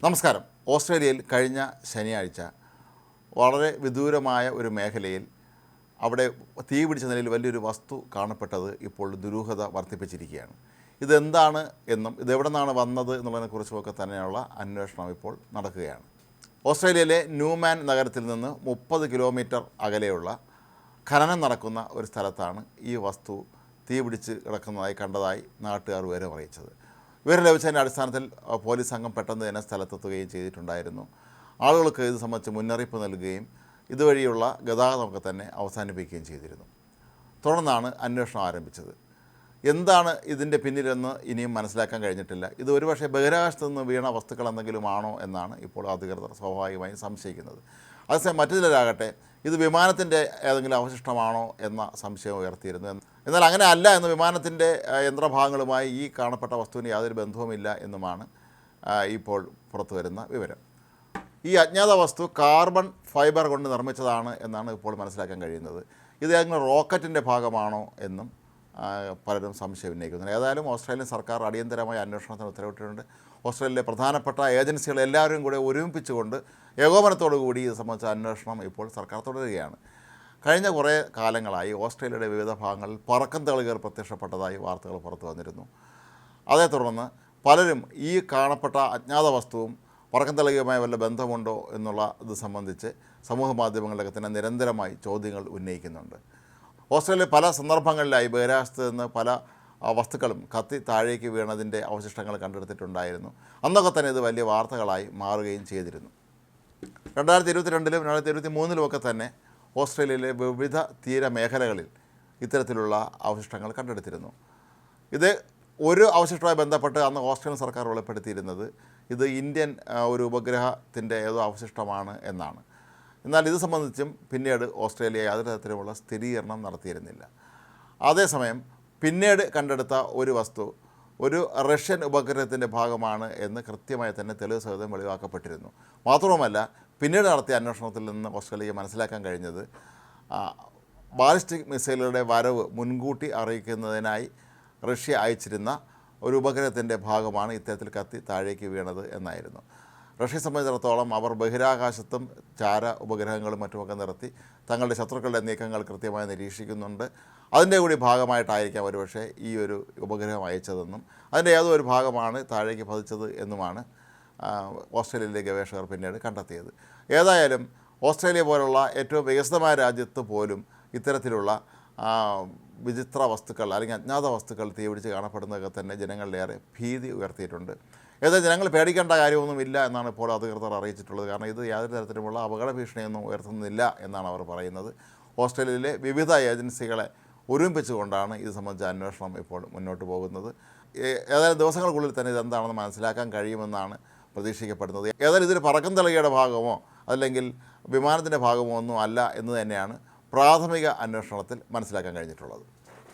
നമസ്കാരം. ഓസ്ട്രേലിയയിൽ കഴിഞ്ഞ ശനിയാഴ്ച വളരെ വിദൂരമായ ഒരു മേഖലയിൽ അവിടെ തീ പിടിച്ച നിലയിൽ വലിയൊരു വസ്തു കാണപ്പെട്ടത് ഇപ്പോൾ ദുരൂഹത വർദ്ധിപ്പിച്ചിരിക്കുകയാണ്. ഇതെന്താണ് എന്നും ഇതെവിടെ നിന്നാണ് വന്നത് എന്നുള്ളതിനെക്കുറിച്ചുമൊക്കെ തന്നെയുള്ള അന്വേഷണം ഇപ്പോൾ നടക്കുകയാണ്. ഓസ്ട്രേലിയയിലെ ന്യൂമാൻ നഗരത്തിൽ നിന്ന് 30 കിലോമീറ്റർ അകലെയുള്ള ഖനനം നടക്കുന്ന ഒരു സ്ഥലത്താണ് ഈ വസ്തു തീ പിടിച്ച് കിടക്കുന്നതായി കണ്ടതായി നാട്ടുകാർ വിവരം അറിയിച്ചത്. വിവരം ലഭിച്ചതിൻ്റെ അടിസ്ഥാനത്തിൽ പോലീസ് സംഘം പെട്ടെന്ന് തന്നെ സ്ഥലത്തെത്തുകയും ചെയ്തിട്ടുണ്ടായിരുന്നു. ആളുകൾക്ക് ഇത് സംബന്ധിച്ച് മുന്നറിയിപ്പ് നൽകുകയും ഇതുവഴിയുള്ള ഗതാഗതമൊക്കെ തന്നെ അവസാനിപ്പിക്കുകയും ചെയ്തിരുന്നു. തുടർന്നാണ് അന്വേഷണം ആരംഭിച്ചത്. എന്താണ് ഇതിൻ്റെ പിന്നിലെന്ന് ഇനിയും മനസ്സിലാക്കാൻ കഴിഞ്ഞിട്ടില്ല. ഇത് ഒരുപക്ഷെ ബഹിരാകാശത്ത് നിന്ന് വീണ വസ്തുക്കൾ എന്തെങ്കിലും ആണോ എന്നാണ് ഇപ്പോൾ അധികൃതർ സ്വാഭാവികമായും സംശയിക്കുന്നത്. അതേസമയം മറ്റു ചിലരാകട്ടെ ഇത് വിമാനത്തിൻ്റെ ഏതെങ്കിലും അവശിഷ്ടമാണോ എന്ന സംശയം ഉയർത്തിയിരുന്നു. എന്നാൽ അങ്ങനെ അല്ല എന്ന്, വിമാനത്തിൻ്റെ യന്ത്രഭാഗങ്ങളുമായി ഈ കാണപ്പെട്ട വസ്തുവിന് യാതൊരു ബന്ധവുമില്ല എന്നുമാണ് ഇപ്പോൾ പുറത്തു വരുന്ന വിവരം. ഈ അജ്ഞാത വസ്തു കാർബൺ ഫൈബർ കൊണ്ട് നിർമ്മിച്ചതാണ് എന്നാണ് ഇപ്പോൾ മനസ്സിലാക്കാൻ കഴിയുന്നത്. ഇത് ഏതെങ്കിലും റോക്കറ്റിൻ്റെ ഭാഗമാണോ എന്നും പലരും സംശയം ഉന്നയിക്കുന്നുണ്ട്. ഏതായാലും ഓസ്ട്രേലിയൻ സർക്കാർ അടിയന്തരമായ അന്വേഷണത്തിന് ഉത്തരവിട്ടിട്ടുണ്ട്. ഓസ്ട്രേലിയയിലെ പ്രധാനപ്പെട്ട ഏജൻസികൾ എല്ലാവരും കൂടെ ഒരുമിപ്പിച്ചുകൊണ്ട് ഏകോപനത്തോടുകൂടി ഇത് സംബന്ധിച്ച അന്വേഷണം ഇപ്പോൾ സർക്കാർ തുടരുകയാണ്. കഴിഞ്ഞ കുറേ കാലങ്ങളായി ഓസ്ട്രേലിയയുടെ വിവിധ ഭാഗങ്ങളിൽ പറക്കം തളികർ പ്രത്യക്ഷപ്പെട്ടതായി വാർത്തകൾ പുറത്തു വന്നിരുന്നു. അതേ തുടർന്ന് പലരും ഈ കാണപ്പെട്ട അജ്ഞാത വസ്തുവും പറക്കം തളികയുമായി വല്ല ബന്ധമുണ്ടോ എന്നുള്ള ഇത് സംബന്ധിച്ച് സമൂഹ മാധ്യമങ്ങളിലൊക്കെ തന്നെ നിരന്തരമായി ചോദ്യങ്ങൾ ഉന്നയിക്കുന്നുണ്ട്. ഓസ്ട്രേലിയ പല സന്ദർഭങ്ങളിലായി ബഹിരാകാശത്ത് നിന്ന് പല വസ്തുക്കളും കത്തി താഴേക്ക് വീണതിൻ്റെ അവശിഷ്ടങ്ങൾ കണ്ടെടുത്തിട്ടുണ്ടായിരുന്നു. അന്നൊക്കെ തന്നെ ഇത് വലിയ വാർത്തകളായി മാറുകയും ചെയ്തിരുന്നു. 2022-ലും 2023-ലുമൊക്കെ തന്നെ ഓസ്ട്രേലിയയിലെ വിവിധ തീരമേഖലകളിൽ ഇത്തരത്തിലുള്ള അവശിഷ്ടങ്ങൾ കണ്ടെടുത്തിരുന്നു. ഇത് ഒരു അവശിഷ്ടവുമായി ബന്ധപ്പെട്ട് അന്ന് ഓസ്ട്രേലിയൻ സർക്കാർ വെളിപ്പെടുത്തിയിരുന്നത് ഇത് ഇന്ത്യൻ ഒരു ഉപഗ്രഹത്തിൻ്റെ ഏതോ അവശിഷ്ടമാണ് എന്നാണ്. എന്നാൽ ഇത് സംബന്ധിച്ചും പിന്നീട് ഓസ്ട്രേലിയ യാതൊരു തരത്തിലുമുള്ള സ്ഥിരീകരണം നടത്തിയിരുന്നില്ല. അതേസമയം പിന്നീട് കണ്ടെടുത്ത ഒരു വസ്തു ഒരു റഷ്യൻ ഉപഗ്രഹത്തിൻ്റെ ഭാഗമാണ് എന്ന് കൃത്യമായി തന്നെ തെളിവ് സഹിതം വെളിവാക്കപ്പെട്ടിരുന്നു. മാത്രവുമല്ല, പിന്നീട് നടത്തിയ അന്വേഷണത്തിൽ നിന്ന് ഓസ്ട്രേലിയക്ക് മനസ്സിലാക്കാൻ കഴിഞ്ഞത് ബാലിസ്റ്റിക് മിസൈലുകളുടെ വരവ് മുൻകൂട്ടി അറിയിക്കുന്നതിനായി റഷ്യ അയച്ചിരുന്ന ഒരു ഉപഗ്രഹത്തിൻ്റെ ഭാഗമാണ് ഇത്തരത്തിൽ കത്തി താഴേക്ക് വീണത് എന്നായിരുന്നു. റഷ്യയെ സംബന്ധിച്ചിടത്തോളം അവർ ബഹിരാകാശത്തും ചാര ഉപഗ്രഹങ്ങളും മറ്റുമൊക്കെ നിർത്തി തങ്ങളുടെ ശത്രുക്കളുടെ നീക്കങ്ങൾ കൃത്യമായി നിരീക്ഷിക്കുന്നുണ്ട്. അതിൻ്റെ കൂടി ഭാഗമായിട്ടായിരിക്കാം ഒരുപക്ഷെ ഈ ഒരു ഉപഗ്രഹം അയച്ചതെന്നും അതിൻ്റെ ഏതോ ഒരു ഭാഗമാണ് താഴേക്ക് പതിച്ചത് എന്നുമാണ് ഓസ്ട്രേലിയയിലെ ഗവേഷകർ പിന്നീട് കണ്ടെത്തിയത്. ഏതായാലും ഓസ്ട്രേലിയ പോലുള്ള ഏറ്റവും വികസിതമായ രാജ്യത്ത് പോലും ഇത്തരത്തിലുള്ള വിചിത്ര വസ്തുക്കൾ അല്ലെങ്കിൽ അജ്ഞാത വസ്തുക്കൾ തീപിടിച്ച് കാണപ്പെടുന്നതൊക്കെ തന്നെ ജനങ്ങളിലേറെ ഭീതി ഉയർത്തിയിട്ടുണ്ട്. ഏതായാലും ജനങ്ങൾ പേടിക്കേണ്ട കാര്യമൊന്നുമില്ല എന്നാണ് ഇപ്പോൾ അധികൃതർ അറിയിച്ചിട്ടുള്ളത്. കാരണം ഇത് യാതൊരു തരത്തിലുമുള്ള അപകട ഭീഷണിയൊന്നും ഉയർത്തുന്നില്ല എന്നാണ് അവർ പറയുന്നത്. ഓസ്ട്രേലിയയിലെ വിവിധ ഏജൻസികളെ ഒരുമിപ്പിച്ചുകൊണ്ടാണ് ഇത് സംബന്ധിച്ച അന്വേഷണം ഇപ്പോൾ മുന്നോട്ട് പോകുന്നത്. ഏതായാലും ദിവസങ്ങൾക്കുള്ളിൽ തന്നെ ഇതെന്താണെന്ന് മനസ്സിലാക്കാൻ കഴിയുമെന്നാണ് പ്രതീക്ഷിക്കപ്പെടുന്നത്. ഏതായാലും ഇതൊരു പറക്കം തളികയുടെ ഭാഗമോ അല്ലെങ്കിൽ വിമാനത്തിൻ്റെ ഭാഗമോ ഒന്നും അല്ല എന്ന് തന്നെയാണ് പ്രാഥമിക അന്വേഷണത്തിൽ മനസ്സിലാക്കാൻ കഴിഞ്ഞിട്ടുള്ളത്.